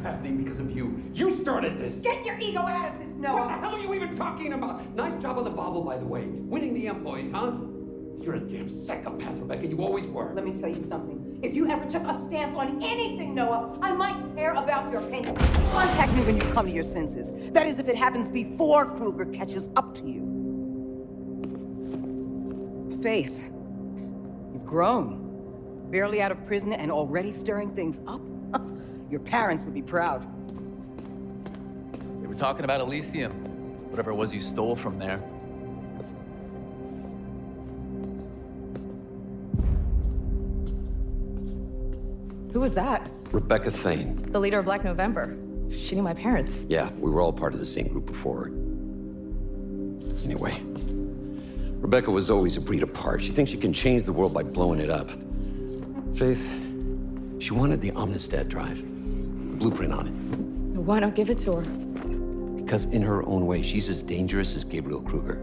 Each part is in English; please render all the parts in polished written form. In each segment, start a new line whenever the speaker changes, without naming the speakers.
happening because of you. You started this.
Get your ego out of this, Noah.
What the hell are you even talking about? Nice job on the bobble, by the way. Winning the employees, huh? You're a damn psychopath, Rebecca. You always were.
Let me tell you something. If you ever took a stance on anything, Noah, I might care about your opinion. Contact me when you come to your senses. That is, if it happens before Kruger catches up to you. Faith, you've grown. Barely out of prison and already stirring things up? Your parents would be proud.
They were talking about Elysium. Whatever it was you stole from there.
Who was that?
Rebecca Thane.
The leader of Black November. She knew my parents.
Yeah, we were all part of the same group before. Anyway, Rebecca was always a breed apart. She thinks she can change the world by blowing it up. Faith, she wanted the Omnistat drive, the blueprint on it.
Why not give it to her?
Because in her own way, she's as dangerous as Gabriel Kruger.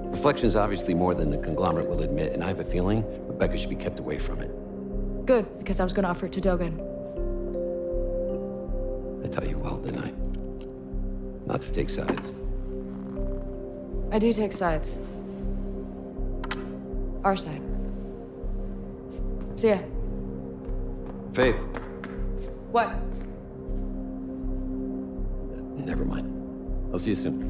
Reflection's obviously more than the conglomerate will admit, and I have a feeling Rebecca should be kept away from it.
Good, because I was going to offer it to Dogen.
I tell you well, didn't I? Not to take sides.
I do take sides. Our side. See ya.
Faith.
What?
Never mind. I'll see you soon.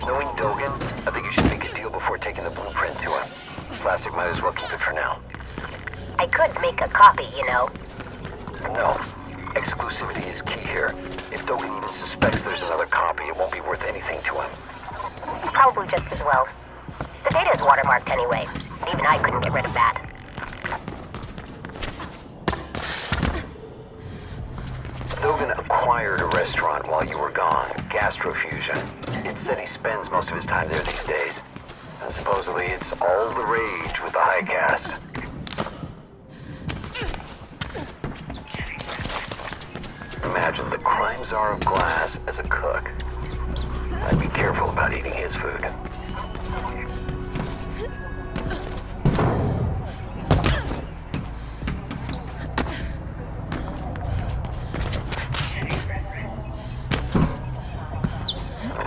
Knowing Dogen, I think you should make a deal before taking the blueprint to him. Plastic might as well keep it for now.
I could make a copy, you know.
No. Exclusivity is key here. If Dogen even suspects there's another copy, it won't be worth anything to him.
Probably just as well. The data is watermarked anyway. Even I couldn't get rid of that.
Dogen acquired a restaurant while you were gone, Gastrofusion. It said he spends most of his time there these days. And supposedly it's all the rage with the high caste. Imagine the crime czar of glass as a cook. I'd be careful about eating his food.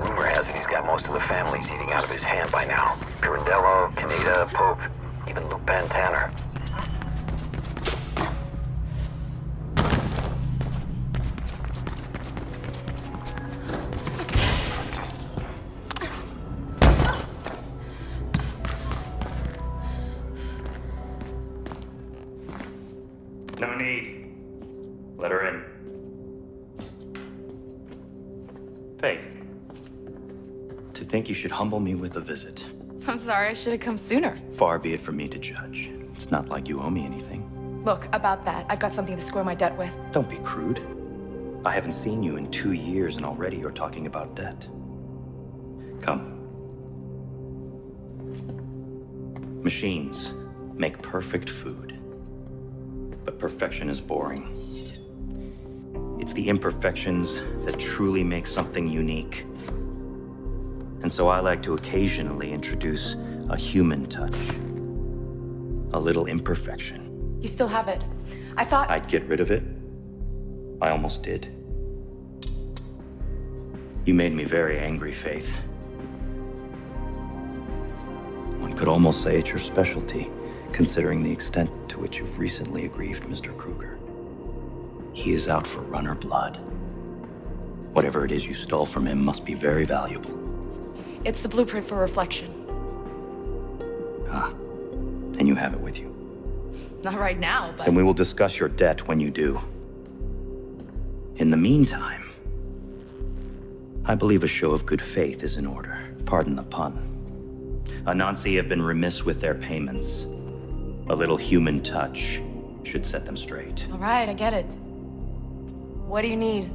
Rumor has it he's got most of the families eating out of his hand by now. Pirandello, Kaneda, Pope, even Lupin Tanner.
No need. Let her in. Faith. To think you should humble me with a visit.
I'm sorry, I should have come sooner.
Far be it from me to judge. It's not like you owe me anything.
Look, about that, I've got something to square my debt with.
Don't be crude. I haven't seen you in 2 years and already you're talking about debt. Come. Machines make perfect food. But perfection is boring. It's the imperfections that truly make something unique. And so I like to occasionally introduce a human touch. A little imperfection.
You still have it. I thought...
I'd get rid of it. I almost did. You made me very angry, Faith. One could almost say it's your specialty, considering the extent to which you've recently aggrieved Mr. Kruger. He is out for runner blood. Whatever it is you stole from him must be very valuable.
It's the blueprint for reflection.
Ah, and you have it with you.
Not right now, but...
Then we will discuss your debt when you do. In the meantime, I believe a show of good faith is in order. Pardon the pun. Anansi have been remiss with their payments. A little human touch should set them straight.
All right, I get it. What do you need?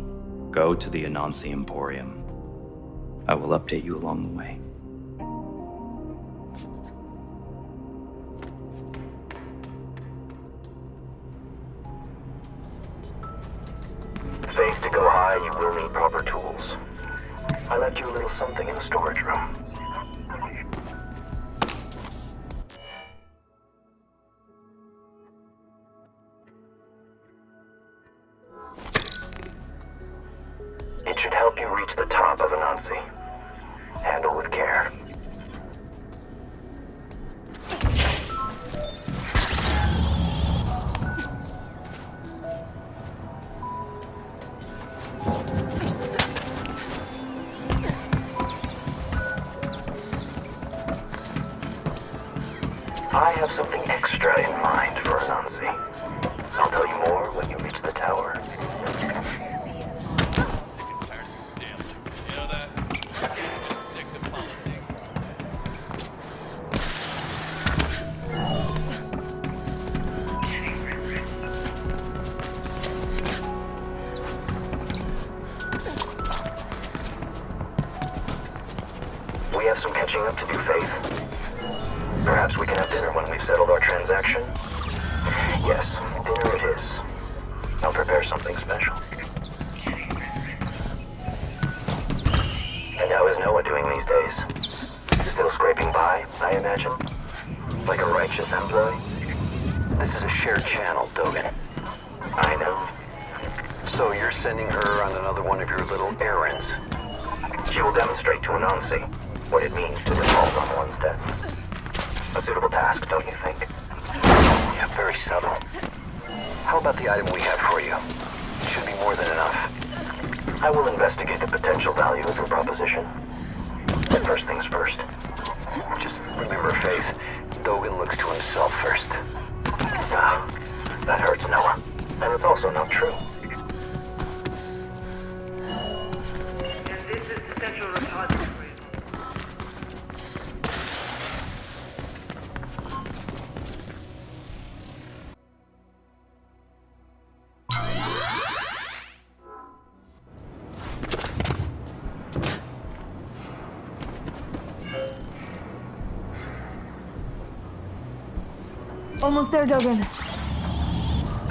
Go to the Anansi Emporium. I will update you along the way.
Faith, to go high, you will need proper tools. I left you a little something in the storage room. It should help you reach the top of Anansi. Handle with care. I have something extra in mind for Anansi. I'll tell you more when you reach the tower. We have some catching up to do, Faith. Perhaps we can have dinner when we've settled our transaction? Yes, dinner it is. I'll prepare something special. And how is Noah doing these days? Still scraping by, I imagine? Like a righteous employee? This is a shared channel, Dogen. I know. So you're sending her on another one of your little errands? She will demonstrate to Anansi what it means to default on one's debts. A suitable task, don't you think? Yeah, very subtle. How about the item we have for you? It should be more than enough. I will investigate the potential value of your proposition. But first things first. Just remember, Faith, Dogen looks to himself first. Ah, that hurts Noah. And it's also not true.
And this is the central repository.
Almost there, Dogen.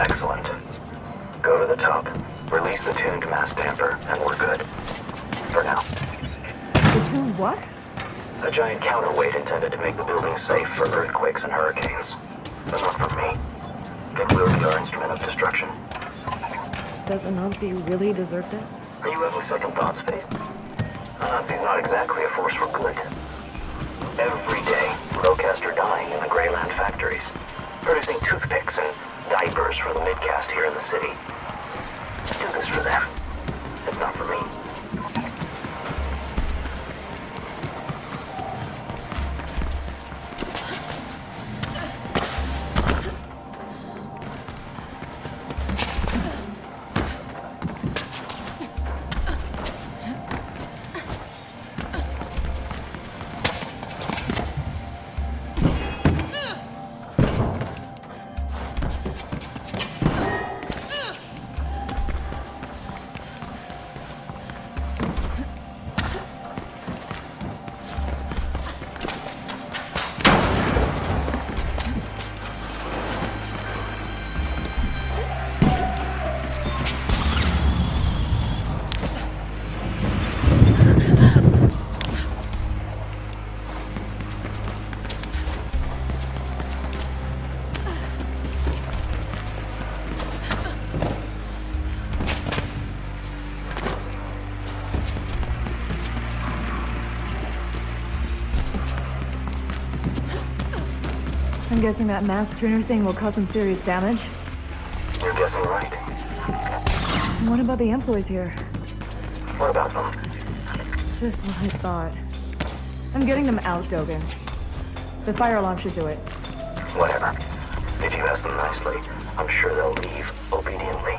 Excellent. Go to the top, release the tuned mass damper, and we're good. For now.
The tuned what?
A giant counterweight intended to make the building safe for earthquakes and hurricanes. But not for me. It will be our instrument of destruction.
Does Anansi really deserve this?
Are you having second thoughts, Faith? Anansi's not exactly a force for good. Every day, low-caste are dying in the Greyland factories, producing toothpicks and diapers for the mid-caste here in the city. I do this for them. It's not for me.
I'm guessing that mass tuner thing will cause some serious damage.
You're guessing right.
And what about the employees here?
What about them?
Just what I thought. I'm getting them out, Dogen. The fire alarm should do it.
Whatever. If you ask them nicely, I'm sure they'll leave obediently.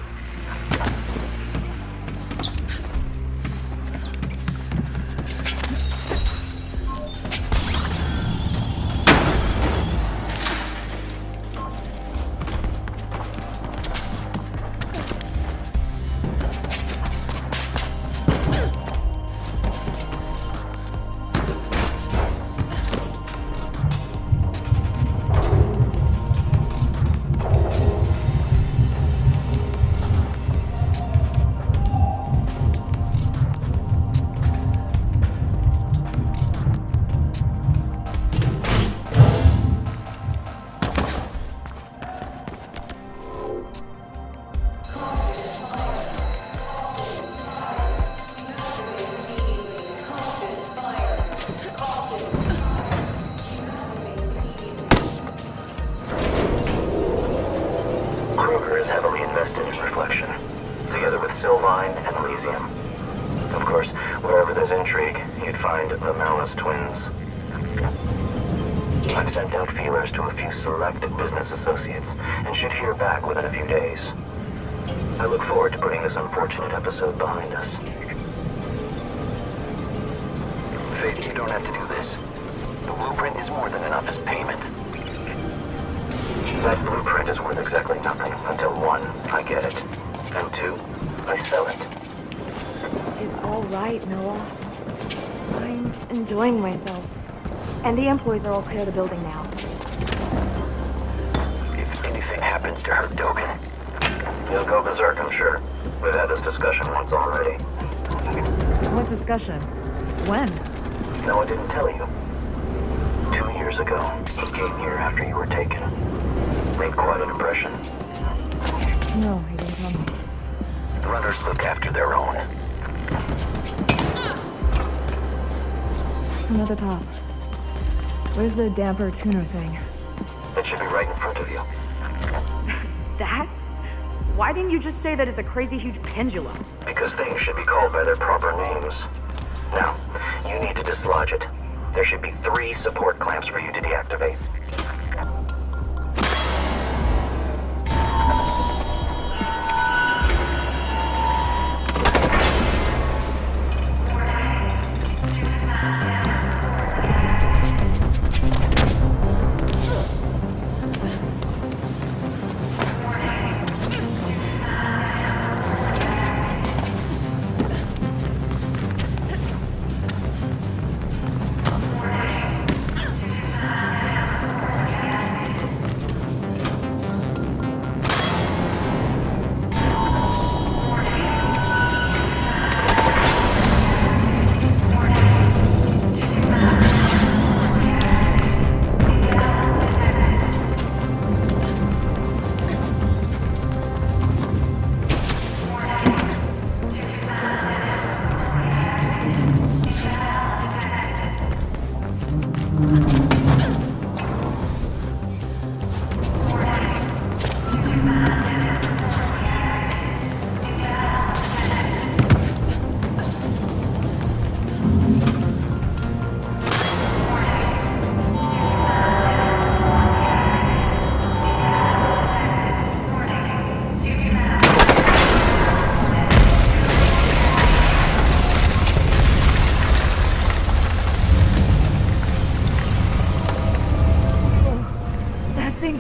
Kruger is heavily invested in reflection, together with Sylvine and Elysium. Of course, wherever there's intrigue, you'd find the Malice twins. I've sent out feelers to a few select business associates, and should hear back within a few days. I look forward to putting this unfortunate episode behind us. Faith, you don't have to do this. The blueprint is more than enough as payment. That blueprint is worth exactly nothing until 1, I get it, and 2, I sell it.
It's all right, Noah. I'm enjoying myself. And the employees are all clear of the building now.
If anything happens to her, Dogan, you'll go berserk, I'm sure. We've had this discussion once already.
What discussion? When?
No, I didn't tell you. 2 years ago, he came here after you were taken. Made quite an impression.
No, he didn't tell me.
Runners look after their own.
I'm at the top. Where's the damper tuner thing?
It should be right in front of you.
That? Why didn't you just say that it's a crazy huge pendulum?
Because things should be called by their proper names. Now, you need to dislodge it. There should be 3 support clamps for you to deactivate.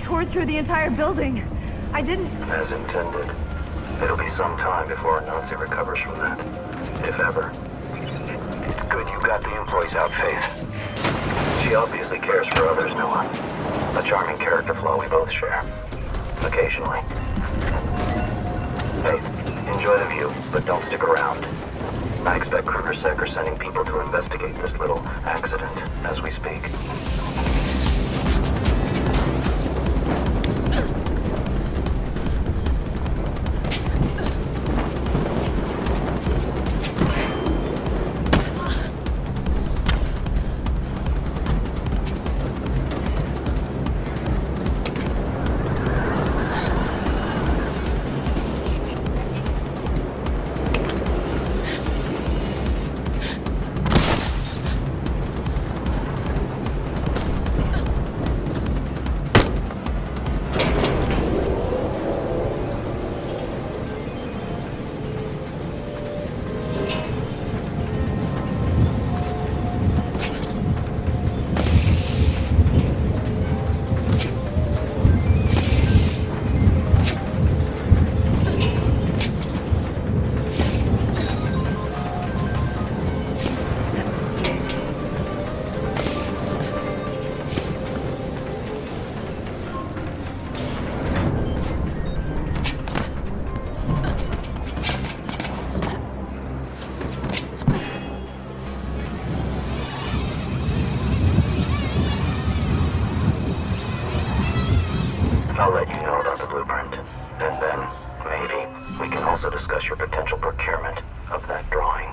Tore through the entire building. I didn't...
As intended. It'll be some time before Nazi recovers from that. If ever. It's good you got the employees out, Faith. She obviously cares for others, Noah. A charming character flaw we both share. Occasionally. Faith, enjoy the view, but don't stick around. I expect Kruger-Sec are sending people to investigate this little accident as we speak. I'll let you know about the blueprint. And then, maybe, we can also discuss your potential procurement of that drawing.